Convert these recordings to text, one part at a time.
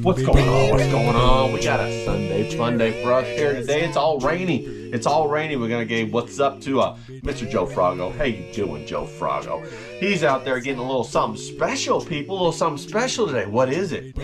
What's going on? What's going on? We got a Sunday fun day for us here today. It's all rainy. It's all rainy. We're gonna give what's up to Mr. Joe Froggo. How you doing, Joe Froggo? He's out there getting a little something special, people. A little something special today. What is it?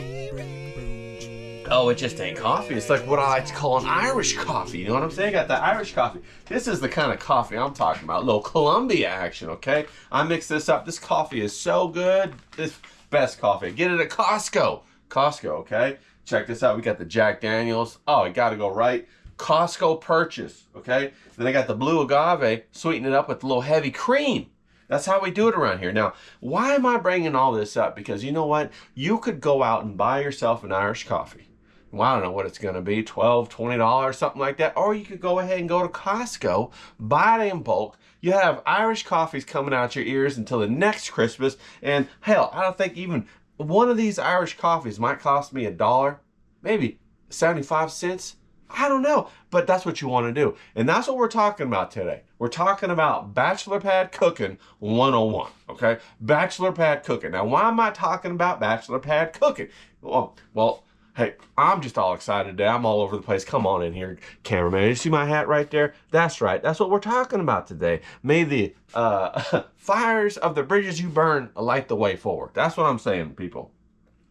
Oh, it just ain't coffee. It's like what I like to call an Irish coffee. You know what I'm saying? Got the Irish coffee. This is the kind of coffee I'm talking about. A little Columbia action, okay? I mix this up. This coffee is so good. This best coffee. Get it at Costco. Costco, okay? Check this out. We got the Jack Daniels. Oh, I gotta go right. Costco purchase, okay? Then I got the blue agave, sweeten it up with a little heavy cream. That's how we do it around here. Now, why am I bringing all this up? Because you know what? You could go out and buy yourself an Irish coffee. Well, I don't know what it's gonna be, $12, $20, something like that. Or you could go ahead and go to Costco, buy it in bulk. You have Irish coffees coming out your ears until the next Christmas. And hell, I don't think even one of these Irish coffees might cost me $1, maybe 75 cents. I don't know, but that's what you want to do. And that's what we're talking about today. We're talking about Bachelor Pad Cooking 101, okay? Bachelor Pad Cooking. Now, why am I talking about Bachelor Pad Cooking? Well, hey, I'm just all excited today. I'm all over the place. Come on in here, cameraman. You see my hat right there? That's right. That's what we're talking about today. May the fires of the bridges you burn light the way forward. That's what I'm saying, people.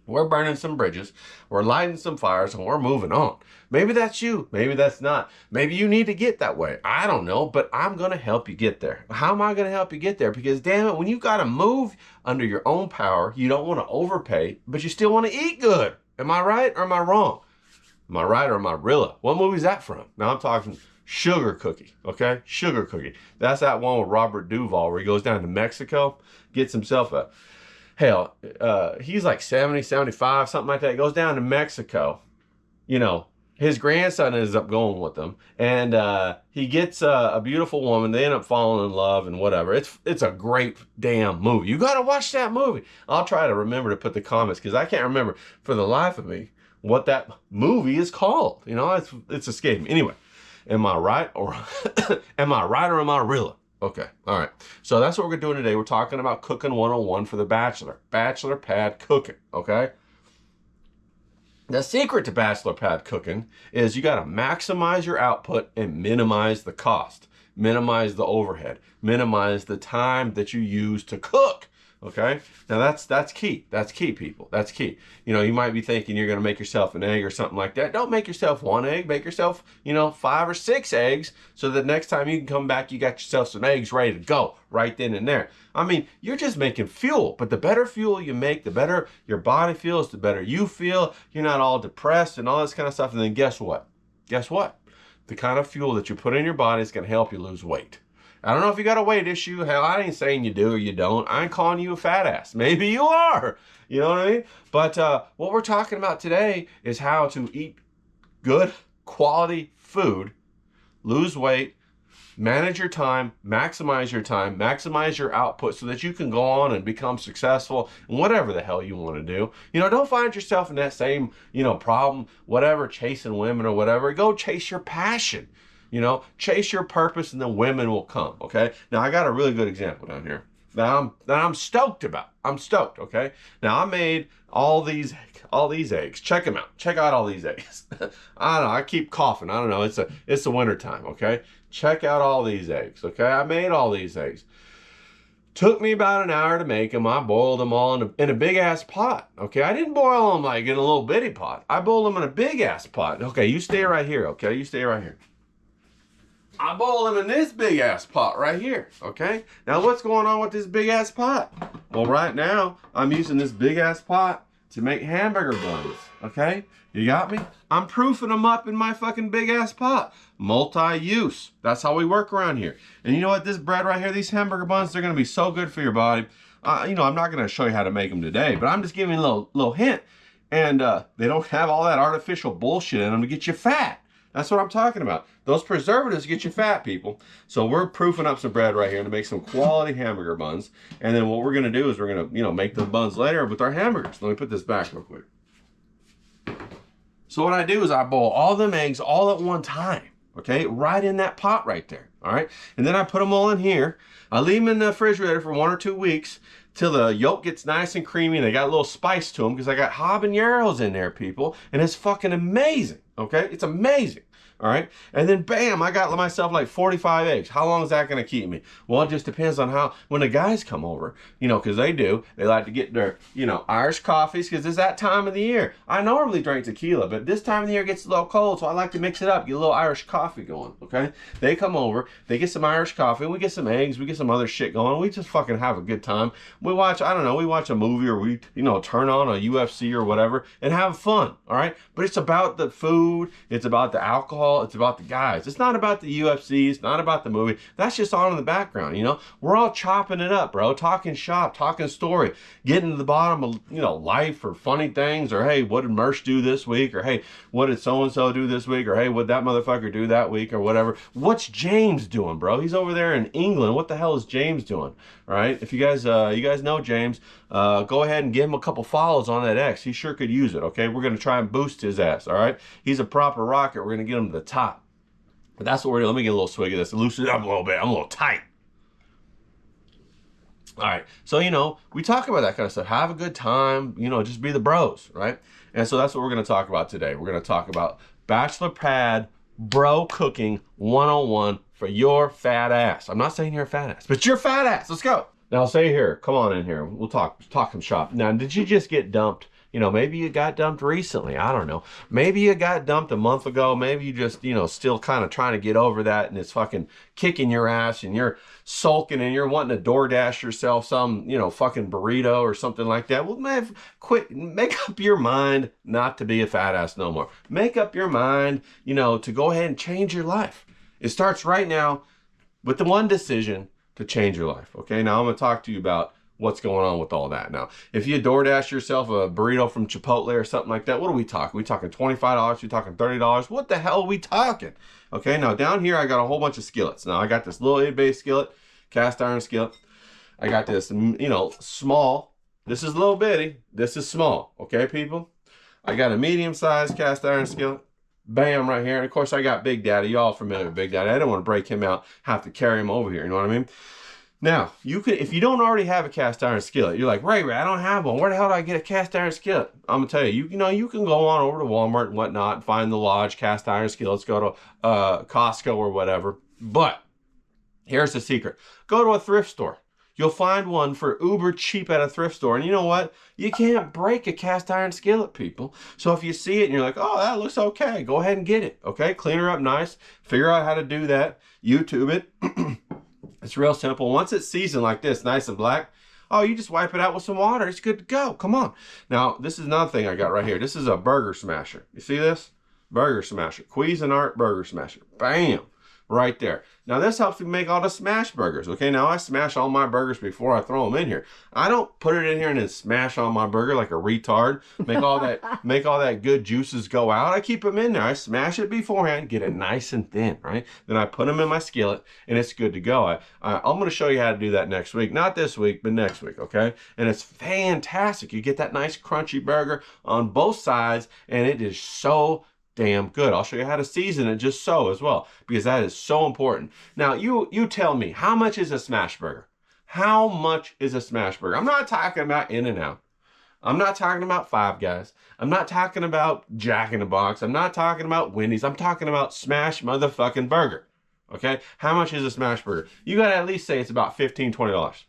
We're burning some bridges, we're lighting some fires, and we're moving on. Maybe that's you, maybe that's not. Maybe you need to get that way. I don't know, but I'm gonna help you get there. How am I gonna help you get there? Because damn it, when you gotta move under your own power, you don't wanna overpay, but you still wanna eat good. Am I right or am I wrong? Am I right or am I real? What movie is that from? Now I'm talking Sugar Cookie, okay? Sugar Cookie. That's that one with Robert Duvall where he goes down to Mexico, gets himself a, hell, he's like 70, 75, something like that. He goes down to Mexico. You know, his grandson ends up going with him. And he gets a beautiful woman. They end up falling in love and whatever. It's a great damn movie. You got to watch that movie. I'll try to remember to put the comments because I can't remember for the life of me what that movie is called. You know, it's escaping me. Anyway, am I right or am I right or am I real? Okay, all right. So that's what we're doing today. We're talking about Cooking 101 for the Bachelor. Bachelor Pad Cooking, okay? The secret to Bachelor Pad Cooking is you got to maximize your output and minimize the cost. Minimize the overhead. Minimize the time that you use to cook. Okay, now that's key. That's key, people. That's key. You know, you might be thinking you're going to make yourself an egg or something like that. Don't make yourself one egg. Make yourself, 5 or 6 eggs so that next time you can come back, you got yourself some eggs ready to go right then and there. I mean, you're just making fuel, but the better fuel you make, the better your body feels, the better you feel. You're not all depressed and all this kind of stuff. And then guess what? Guess what? The kind of fuel that you put in your body is going to help you lose weight. I don't know if you got a weight issue. Hell, I ain't saying you do or you don't. I ain't calling you a fat ass. Maybe you are. You know what I mean? But what we're talking about today is how to eat good quality food, lose weight, manage your time, maximize your output so that you can go on and become successful in whatever the hell you want to do. Don't find yourself in that same, problem, whatever, chasing women or whatever. Go chase your passion. Chase your purpose and then women will come, okay? Now, I got a really good example down here that I'm stoked about. I'm stoked, okay? Now, I made all these eggs. Check them out. Check out all these eggs. I don't know. I keep coughing. I don't know. It's the winter time, okay? Check out all these eggs, okay? I made all these eggs. Took me about an hour to make them. I boiled them all in a big-ass pot, okay? I didn't boil them like in a little bitty pot. I boiled them in a big-ass pot. Okay, you stay right here, okay? You stay right here. I boil them in this big ass pot right here, okay? Now what's going on with this big ass pot? Well, right now I'm using this big ass pot to make hamburger buns, okay? You got me? I'm proofing them up in my fucking big ass pot. Multi-use. That's how we work around here. And you know what? This bread right here, these hamburger buns, they're gonna be so good for your body. You know, I'm not gonna show you how to make them today, but I'm just giving you a little hint. And they don't have all that artificial bullshit in them to get you fat. That's what I'm talking about. Those preservatives get you fat, people. So we're proofing up some bread right here to make some quality hamburger buns. And then what we're gonna do is we're gonna, you know, make the buns later with our hamburgers. Let me put this back real quick. So what I do is I boil all them eggs all at one time, okay? Right in that pot right there, all right? And then I put them all in here. I leave them in the refrigerator for 1 or 2 weeks till the yolk gets nice and creamy and they got a little spice to them because I got habaneros in there, people. And it's fucking amazing, okay? It's amazing. All right, and then bam, I got myself like 45 eggs. How long is that gonna keep me? Well, it just depends on how, when the guys come over, you know, because they like to get their, you know, Irish coffees, because it's that time of the year. I normally drink tequila, but this time of the year it gets a little cold, so I like to mix it up, get a little Irish coffee going, okay? They come over, they get some Irish coffee, we get some eggs, we get some other shit going, we just fucking have a good time. We watch, I don't know, we watch a movie or we, you know, turn on a UFC or whatever and have fun, all right? But it's about the food, it's about the alcohol, it's about the guys. It's not about the UFC. It's not about the movie. That's just on in the background, you know? We're all chopping it up, bro. Talking shop, talking story, getting to the bottom of, you know, life or funny things, or hey, what did Mersh do this week? Or hey, what did so-and-so do this week? Or hey, what did that motherfucker do that week? Or whatever. What's James doing, bro? He's over there in England. What the hell is James doing? All right? If you guys know James, go ahead and give him a couple follows on that X. He sure could use it, okay? We're going to try and boost his ass, all right? He's a proper rocket. We're going to get him to the top. But that's what we're doing. Let me get a little swig of this. Loosen it up a little bit. I'm a little tight. All right. So, you know, we talk about that kind of stuff. Have a good time. You know, just be the bros, right? And so that's what we're going to talk about today. We're going to talk about Bachelor Pad Bro Cooking 101 for your fat ass. I'm not saying you're a fat ass, but you're a fat ass. Let's go. Now, say here. Come on in here. We'll talk some shop. Now, did you just get dumped? You know, maybe you got dumped recently. I don't know. Maybe you got dumped a month ago. Maybe you just, you know, still kind of trying to get over that and it's fucking kicking your ass and you're sulking and you're wanting to DoorDash yourself some, you know, fucking burrito or something like that. Well, man, quit. Make up your mind not to be a fat ass no more. Make up your mind, you know, to go ahead and change your life. It starts right now with the one decision to change your life. Okay, now I'm going to talk to you about what's going on with all that. Now, if you DoorDash yourself a burrito from Chipotle or something like that, what are we talking? We talking $25? We talking $30? What the hell are we talking? Okay, now down here I got a whole bunch of skillets. Now I got this little 8-bay skillet, cast iron skillet. I got this, you know, small. This is little bitty. This is small. Okay, people? I got a medium-sized cast iron skillet. Bam, right here. And of course I got Big Daddy. Y'all familiar with Big Daddy. I don't want to break him out, have to carry him over here. You know what I mean? Now, you could, if you don't already have a cast iron skillet, you're like, Ray, I don't have one. Where the hell do I get a cast iron skillet? I'm gonna tell you, you know, you can go on over to Walmart and whatnot and find the Lodge cast iron skillets, go to Costco or whatever. But here's the secret. Go to a thrift store. You'll find one for uber cheap at a thrift store. And you know what? You can't break a cast iron skillet, people. So if you see it and you're like, oh, that looks okay, go ahead and get it, okay? Clean her up nice. Figure out how to do that. YouTube it. It's real simple. Once it's seasoned like this, nice and black, oh, you just wipe it out with some water. It's good to go. Come on. Now, this is another thing I got right here. This is a burger smasher. You see this? Burger smasher. Cuisinart burger smasher. Bam. Right there. Now, this helps me make all the smash burgers. Okay, now I smash all my burgers before I throw them in here. I don't put it in here and then smash on my burger like a retard. Make all that good juices go out. I keep them in there. I smash it beforehand, get it nice and thin, right? Then I put them in my skillet and it's good to go. I'm going to show you how to do that next week. Not this week, but next week, okay? And it's fantastic. You get that nice crunchy burger on both sides and it is so damn good. I'll show you how to season it just so as well, because that is so important. Now, you tell me, how much is a smash burger? How much is a smash burger? I'm not talking about In-N-Out. I'm not talking about Five Guys. I'm not talking about Jack in the Box. I'm not talking about Wendy's. I'm talking about smash motherfucking burger. Okay? How much is a smash burger? You got to at least say it's about $15, $20.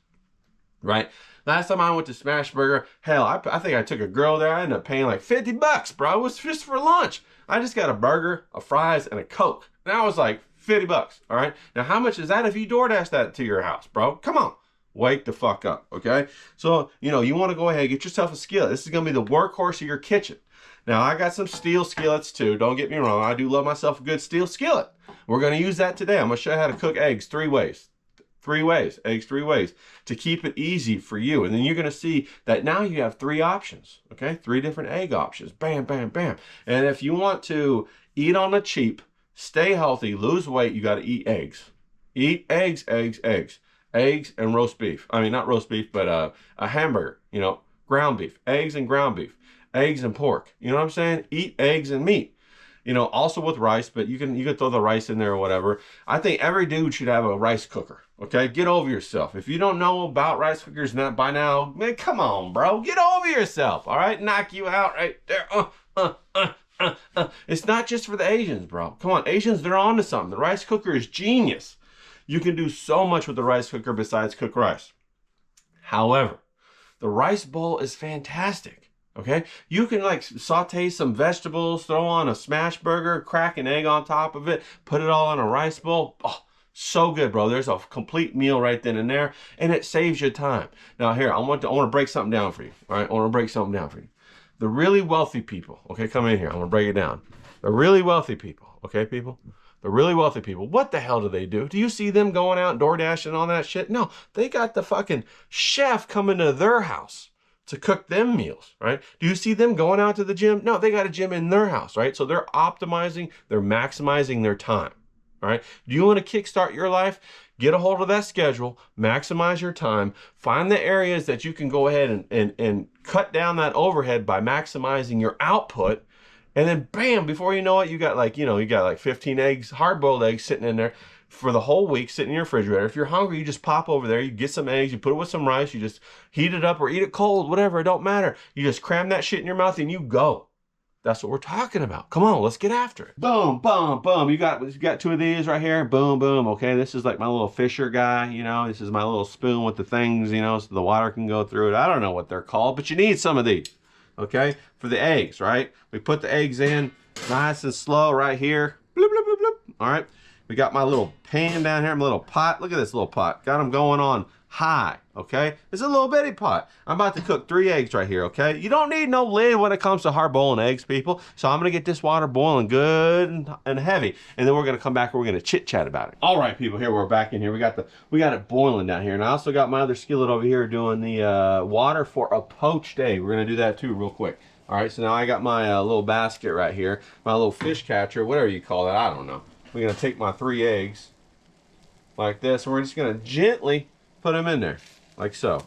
Right? Last time I went to Smash Burger, hell, I think I took a girl there. I ended up paying like $50, bro. It was just for lunch. I just got a burger, a fries, and a Coke. And I was like $50, all right? Now, how much is that if you DoorDash that to your house, bro? Come on. Wake the fuck up, okay? So, you know, you want to go ahead and get yourself a skillet. This is going to be the workhorse of your kitchen. Now, I got some steel skillets too. Don't get me wrong. I do love myself a good steel skillet. We're going to use that today. I'm going to show you how to cook eggs 3 ways. 3 ways. Eggs 3 ways to keep it easy for you. And then you're going to see that now you have 3 options, okay? 3 different egg options. Bam, bam, bam. And if you want to eat on the cheap, stay healthy, lose weight, you got to eat eggs. Eat eggs, eggs, eggs. Eggs and roast beef. I mean, not roast beef, but a hamburger, you know, ground beef. Eggs and ground beef. Eggs and pork. You know what I'm saying? Eat eggs and meat. You know, also with rice, but you can throw the rice in there or whatever. I think every dude should have a rice cooker, okay? Get over yourself. If you don't know about rice cookers by now, man, come on, bro. Get over yourself, all right? Knock you out right there. It's not just for the Asians, bro. Come on, Asians, they're on to something. The rice cooker is genius. You can do so much with the rice cooker besides cook rice. However, the rice bowl is fantastic, okay? You can like saute some vegetables, throw on a smash burger, crack an egg on top of it, put it all in a rice bowl. Oh, so good, bro. There's a complete meal right then and there, and it saves you time. Now here, I want to break something down for you, all right? I want to break something down for you. The really wealthy people, okay, come in here. I'm going to break it down. The really wealthy people, okay, people? The really wealthy people, what the hell do they do? Do you see them going out DoorDash and all that shit? No, they got the fucking chef coming to their house to cook them meals, right? Do you see them going out to the gym? No, they got a gym in their house, right? So they're optimizing, they're maximizing their time, all right? Do you want to kickstart your life? Get a hold of that schedule, maximize your time, find the areas that you can go ahead and cut down that overhead by maximizing your output. And then bam, before you know it, you got like 15 eggs, hard-boiled eggs sitting in there for the whole week, sitting in your refrigerator. If you're hungry, you just pop over there, you get some eggs, you put it with some rice, you just heat it up or eat it cold, whatever, it don't matter. You just cram that shit in your mouth and you go. That's what we're talking about. Come on, let's get after it. Boom, boom, boom. You got 2 of these right here. Boom, boom. Okay, this is like my little Fisher guy, you know. This is my little spoon with the things, you know, so the water can go through it. I don't know what they're called, but you need some of these. Okay, for the eggs, right? We put the eggs in nice and slow right here. Bloop, bloop, bloop, bloop. All right, we got my little pan down here, my little pot. Look at this little pot. Got them going on high, okay? It's a little bitty pot. I'm about to cook 3 eggs right here, okay? You don't need no lid when it comes to hard boiling eggs, people. So I'm gonna get this water boiling good and heavy, and then we're gonna come back and we're gonna chit chat about it. All right, people, here we're back in here. We got it boiling down here, and I also got my other skillet over here doing the water for a poached egg. We're gonna do that too real quick. All right, so now I got my little basket right here, my little fish catcher, whatever you call that, I don't know. We're gonna take my 3 eggs like this, and we're just gonna gently put them in there, like so,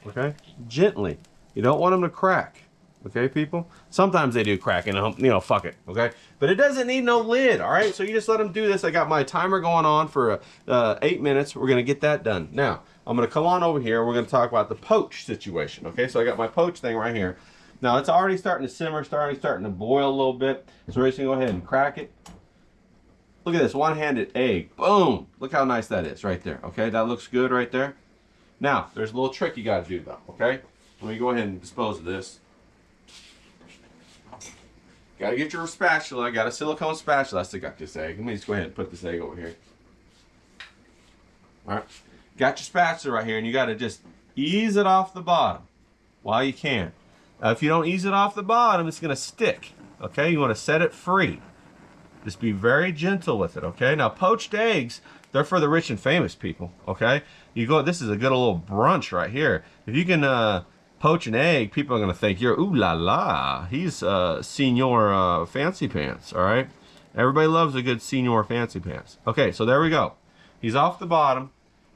okay? Gently. You don't want them to crack, okay, people? Sometimes they do crack, and you know, fuck it, okay? But it doesn't need no lid, all right? So you just let them do this. I got my timer going on for 8 minutes. We're gonna get that done. Now, I'm gonna come on over here. We're gonna talk about the poach situation, okay? So I got my poach thing right here. Now, it's already starting to simmer, starting to boil a little bit. So we're just gonna go ahead and crack it. Look at this, one-handed egg. Boom! Look how nice that is right there, okay? That looks good right there. Now, there's a little trick you gotta do though, okay? Let me go ahead and dispose of this. Gotta get your spatula. I got a silicone spatula. I still got this egg. Let me just go ahead and put this egg over here. All right, got your spatula right here, and you gotta just ease it off the bottom while you can. If you don't ease it off the bottom, it's gonna stick, okay? You wanna set it free. Just be very gentle with it, okay? Now, poached eggs, they're for the rich and famous people, okay? You go. This is a good little brunch right here. If you can poach an egg, people are gonna think you're ooh la la. He's Senior Fancy Pants, all right? Everybody loves a good Senior Fancy Pants. Okay, so there we go. He's off the bottom.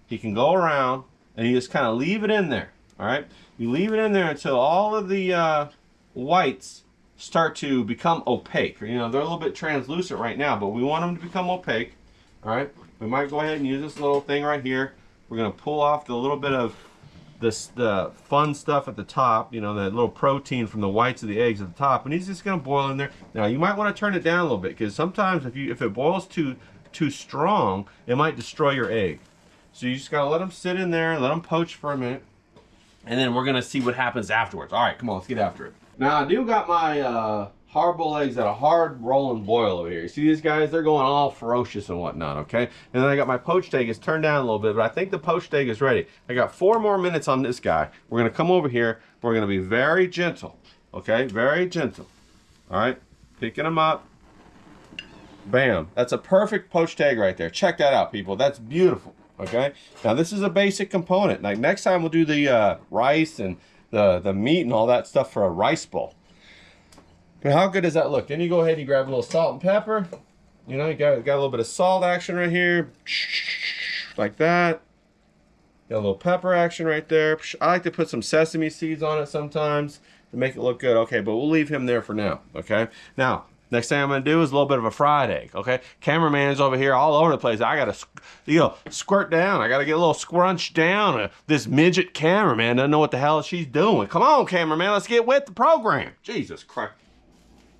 He can go around, and you just kind of leave it in there, all right? You leave it in there until all of the whites start to become opaque. You know, they're a little bit translucent right now, but we want them to become opaque, all right? We might go ahead and use this little thing right here. We're gonna pull off the little bit of the fun stuff at the top, you know, that little protein from the whites of the eggs at the top, and he's just gonna boil in there. Now, you might want to turn it down a little bit, because sometimes if it boils too strong, it might destroy your egg. So you just gotta let them sit in there, let them poach for a minute, and then we're gonna see what happens afterwards. All right, come on, let's get after it. Now, I do got my hard-boiled eggs at a hard rolling boil over here. You see these guys? They're going all ferocious and whatnot, okay? And then I got my poached egg. It's turned down a little bit, but I think the poached egg is ready. I got 4 more minutes on this guy. We're gonna come over here. We're gonna be very gentle, okay? Very gentle, all right? Picking them up. Bam. That's a perfect poached egg right there. Check that out, people. That's beautiful, okay? Now, this is a basic component. Like, next time we'll do the rice and the meat and all that stuff for a rice bowl. How good does that look? Then you go ahead and you grab a little salt and pepper. You know, you got a little bit of salt action right here. Like that. Got a little pepper action right there. I like to put some sesame seeds on it sometimes to make it look good. Okay, but we'll leave him there for now, okay? Now, next thing I'm going to do is a little bit of a fried egg, okay? Cameraman's over here all over the place. I got to, you know, squirt down. I got to get a little scrunch down. This midget cameraman doesn't know what the hell she's doing. Come on, cameraman, let's get with the program. Jesus Christ.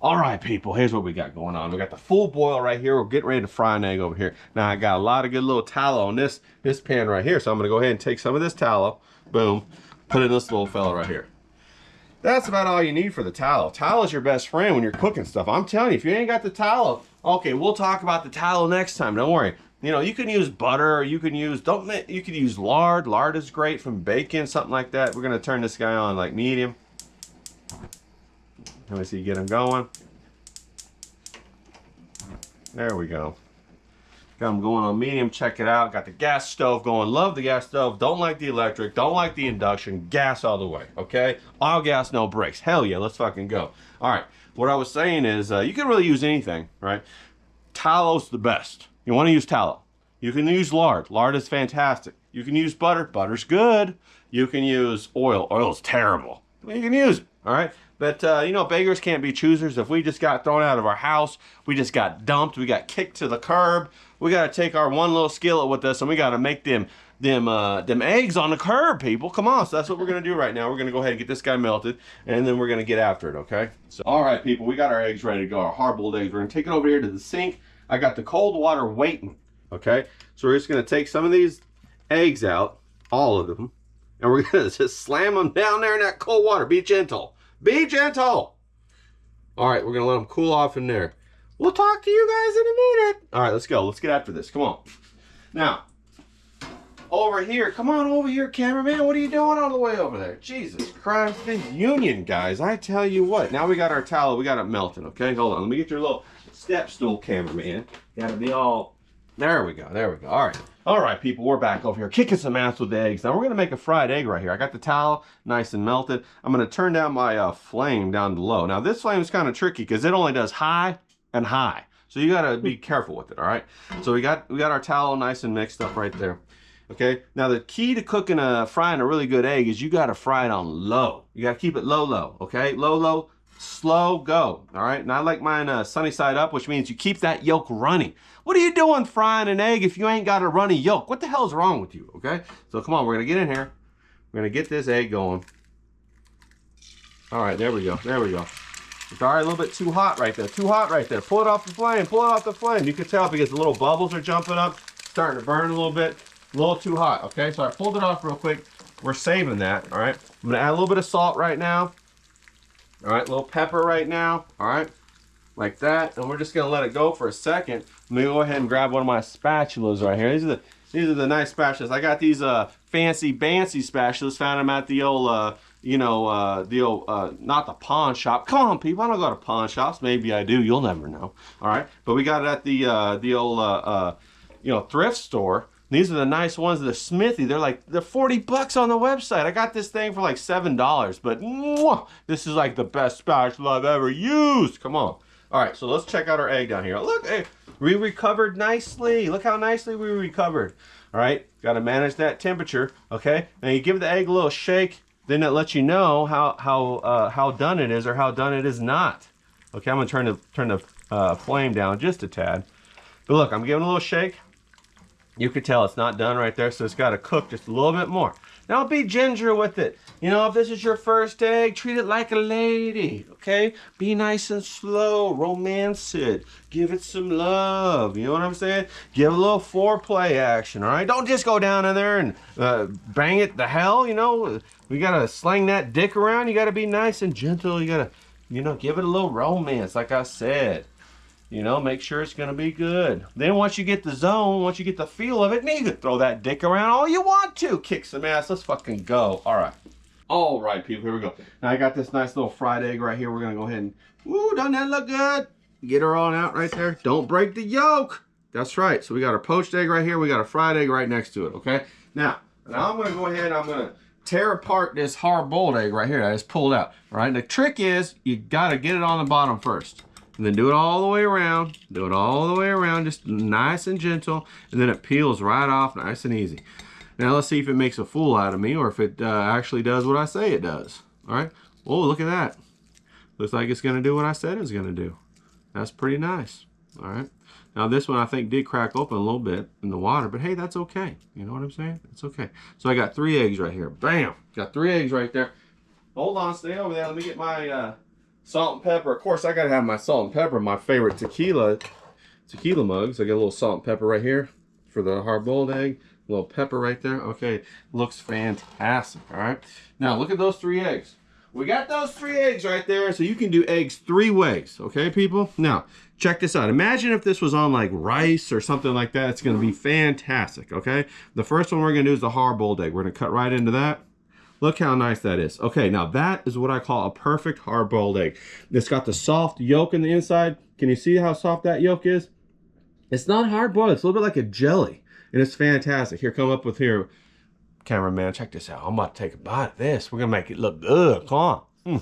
All right, people, here's what we got going on. We got the full boil right here. We're getting ready to fry an egg over here. Now, I got a lot of good little tallow on this pan right here. So I'm going to go ahead and take some of this tallow, boom, put it in this little fella right here. That's about all you need for the tallow. Tallow is your best friend when you're cooking stuff. I'm telling you, if you ain't got the tallow, okay, we'll talk about the tallow next time. Don't worry. You know, you can use butter, or you can use, you can use lard. Lard is great from bacon, something like that. We're going to turn this guy on like medium. Let me see, get him going. There we go. Got him going on medium. Check it out. Got the gas stove going. Love the gas stove. Don't like the electric. Don't like the induction. Gas all the way. Okay? All gas, no brakes. Hell yeah, let's fucking go. All right. What I was saying is you can really use anything, right? Tallow's the best. You want to use tallow. You can use lard. Lard is fantastic. You can use butter. Butter's good. You can use oil. Oil's terrible. You can use it. All right? But, you know, beggars can't be choosers. If we just got thrown out of our house, we just got dumped, we got kicked to the curb, we got to take our one little skillet with us and we got to make them eggs on the curb, people. Come on. So that's what we're going to do right now. We're going to go ahead and get this guy melted, and then we're going to get after it, okay? So, all right, people, we got our eggs ready to go, our hard-boiled eggs. We're going to take it over here to the sink. I got the cold water waiting, okay? So we're just going to take some of these eggs out, all of them, and we're going to just slam them down there in that cold water. Be gentle. Be gentle. All right, we're going to let them cool off in there. We'll talk to you guys in a minute. All right, let's go. Let's get after this. Come on. Now, over here. Come on over here, cameraman. What are you doing all the way over there? Jesus Christ. This union, guys. I tell you what. Now we got our tallow. We got it melting, okay? Hold on. Let me get your little step stool, cameraman. Got to be all... There we go. There we go. All right. All right, people, we're back over here kicking some ass with the eggs. Now, we're going to make a fried egg right here. I got the tallow nice and melted. I'm going to turn down my flame down to low. Now, this flame is kind of tricky because it only does high and high. So you got to be careful with it, all right? So we got our tallow nice and mixed up right there. Okay? Now, the key to cooking, frying a really good egg is you got to fry it on low. You got to keep it low, okay? Low, slow, go, all right? And I like mine sunny side up, which means you keep that yolk running. What are you doing frying an egg if you ain't got a runny yolk? What the hell's wrong with you, okay? So come on, we're going to get in here. We're going to get this egg going. All right, there we go. There we go. It's already a little bit too hot right there. Too hot right there. Pull it off the flame. Pull it off the flame. You can tell because the little bubbles are jumping up, starting to burn a little bit. A little too hot, okay? So I pulled it off real quick. We're saving that, all right? I'm going to add a little bit of salt right now. All right, a little pepper right now, all right? Like that, and we're just gonna let it go for a second. Let me go ahead and grab one of my spatulas right here. These are the nice spatulas. I got these fancy spatulas. Found them at the old not the pawn shop. Come on, people, I don't go to pawn shops. Maybe I do. You'll never know. All right, but we got it at the old thrift store. These are the nice ones, the Smithy. They're $40 on the website. I got this thing for like $7, but mwah, this is like the best spatula I've ever used. Come on. All right, so let's check out our egg down here. Look, hey, we recovered nicely. Look how nicely we recovered. All right, got to manage that temperature, okay? Now you give the egg a little shake, then it lets you know how done it is or how done it is not. Okay, I'm gonna turn the flame down just a tad. But look, I'm giving a little shake. You can tell it's not done right there, so it's got to cook just a little bit more. Now be ginger with it. You know, if this is your first egg, treat it like a lady, okay? Be nice and slow, romance it, give it some love, you know what I'm saying? Give a little foreplay action, all right? Don't just go down in there and bang it the hell, you know? We got to sling that dick around. You got to be nice and gentle. You got to You know, give it a little romance, like I said. You know, make sure it's going to be good. Then once you get the zone, once you get the feel of it, you can throw that dick around all you want to. Kick some ass. Let's fucking go. All right. All right, people. Here we go. Now, I got this nice little fried egg right here. We're going to go ahead and, ooh, doesn't that look good? Get her on out right there. Don't break the yolk. That's right. So we got our poached egg right here. We got a fried egg right next to it, okay? Now I'm going to go ahead and I'm going to tear apart this hard-boiled egg right here that I just pulled out. All right, and the trick is you got to get it on the bottom first. And then do it all the way around. Do it all the way around, just nice and gentle. And then it peels right off nice and easy. Now let's see if it makes a fool out of me or if it actually does what I say it does. All right. Oh, look at that. Looks like it's going to do what I said it was going to do. That's pretty nice. All right. Now this one I think did crack open a little bit in the water, but hey, that's okay. You know what I'm saying? It's okay. So I got 3 eggs right here. Bam. Got 3 eggs right there. Hold on, stay over there. Let me get my salt and pepper. Of course, I gotta have my salt and pepper. My favorite tequila mugs. I got a little salt and pepper right here for the hard-boiled egg. A little pepper right there. Okay, looks fantastic. All right. Now look at those 3 eggs. We got those 3 eggs right there, so you can do eggs 3 ways. Okay, people. Now check this out. Imagine if this was on like rice or something like that. It's gonna be fantastic. Okay. The first one we're gonna do is the hard-boiled egg. We're gonna cut right into that. Look how nice that is. Okay, now that is what I call a perfect hard-boiled egg. It's got the soft yolk in the inside. Can you see how soft that yolk is? It's not hard-boiled. It's a little bit like a jelly. And it's fantastic. Here, come up with here. Cameraman, check this out. I'm about to take a bite of this. We're going to make it look good. Come on.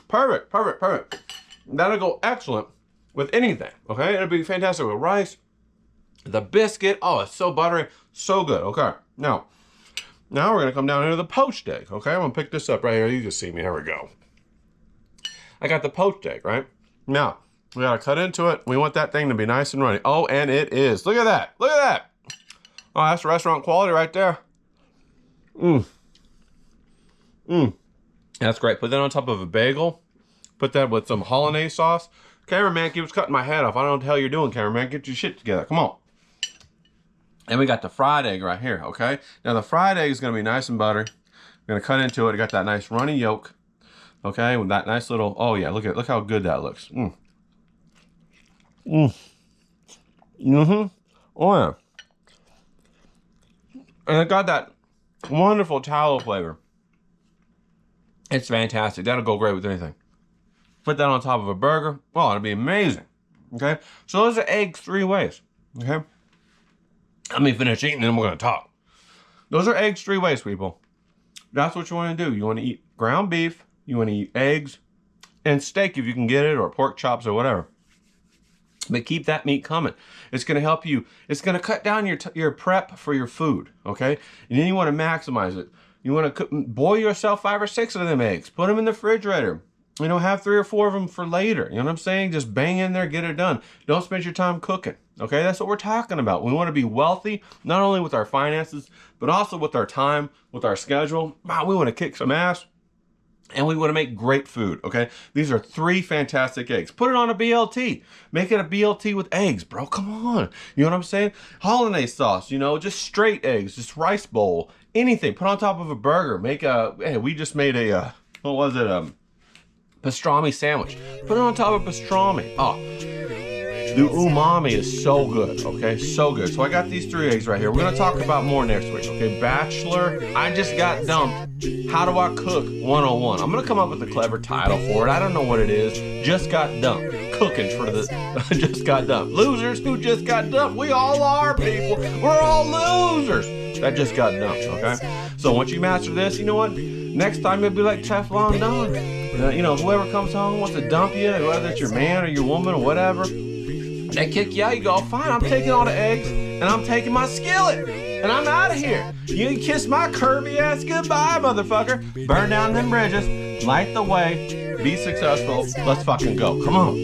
Perfect, perfect, perfect. That'll go excellent with anything, okay? It'll be fantastic with rice. The biscuit, oh, it's so buttery. So good, okay. Now we're gonna come down into the poached egg, okay? I'm gonna pick this up right here. You can see me, here we go. I got the poached egg, right? Now, we gotta cut into it. We want that thing to be nice and runny. Oh, and it is. Look at that, look at that. Oh, that's restaurant quality right there. That's great. Put that on top of a bagel. Put that with some hollandaise sauce. Cameraman keeps cutting my head off. I don't know what the hell you're doing, cameraman. Get your shit together, come on. And we got the fried egg right here, okay? Now the fried egg is gonna be nice and buttery. We're gonna cut into it. I got that nice runny yolk, okay? With that nice little, oh yeah, look how good that looks. Oh yeah. And it got that wonderful tallow flavor. It's fantastic. That'll go great with anything. Put that on top of a burger. Oh, it'll be amazing, okay? So those are eggs 3 ways, okay? Let me finish eating and then we're going to talk. Those are eggs 3 ways, people. That's what you want to do. You want to eat ground beef, you want to eat eggs, and steak if you can get it, or pork chops or whatever. But keep that meat coming. It's going to help you. It's going to cut down your prep for your food, okay? And then you want to maximize it. You want to boil yourself 5 or 6 of them eggs. Put them in the refrigerator. You know, have 3 or 4 of them for later. You know what I'm saying? Just bang in there, get it done. Don't spend your time cooking. Okay, that's what we're talking about. We want to be wealthy, not only with our finances, but also with our time, with our schedule. Wow, we want to kick some ass, and we want to make great food, okay? These are 3 fantastic eggs. Put it on a BLT. Make it a BLT with eggs, bro. Come on. You know what I'm saying? Hollandaise sauce, you know, just straight eggs, just rice bowl, anything. Put on top of a burger. Make a, hey, we just made a, what was it? Pastrami sandwich. Put it on top of pastrami. Oh, the umami is so good, okay? So good. So I got these 3 eggs right here. We're going to talk about more next week, okay? Bachelor, I just got dumped. How do I cook 101? I'm going to come up with a clever title for it. I don't know what it is. Just got dumped. Cooking for the just got dumped. Losers who just got dumped. We all are, people. We're all losers that just got dumped, okay? So once you master this, you know what? Next time it'll be like Teflon Don. You know, whoever comes home wants to dump you, whether it's your man or your woman or whatever, they kick you out. You go, fine, I'm taking all the eggs and I'm taking my skillet and I'm out of here. You can kiss my curvy ass goodbye, motherfucker. Burn down them bridges, light the way, be successful. Let's fucking go. Come on.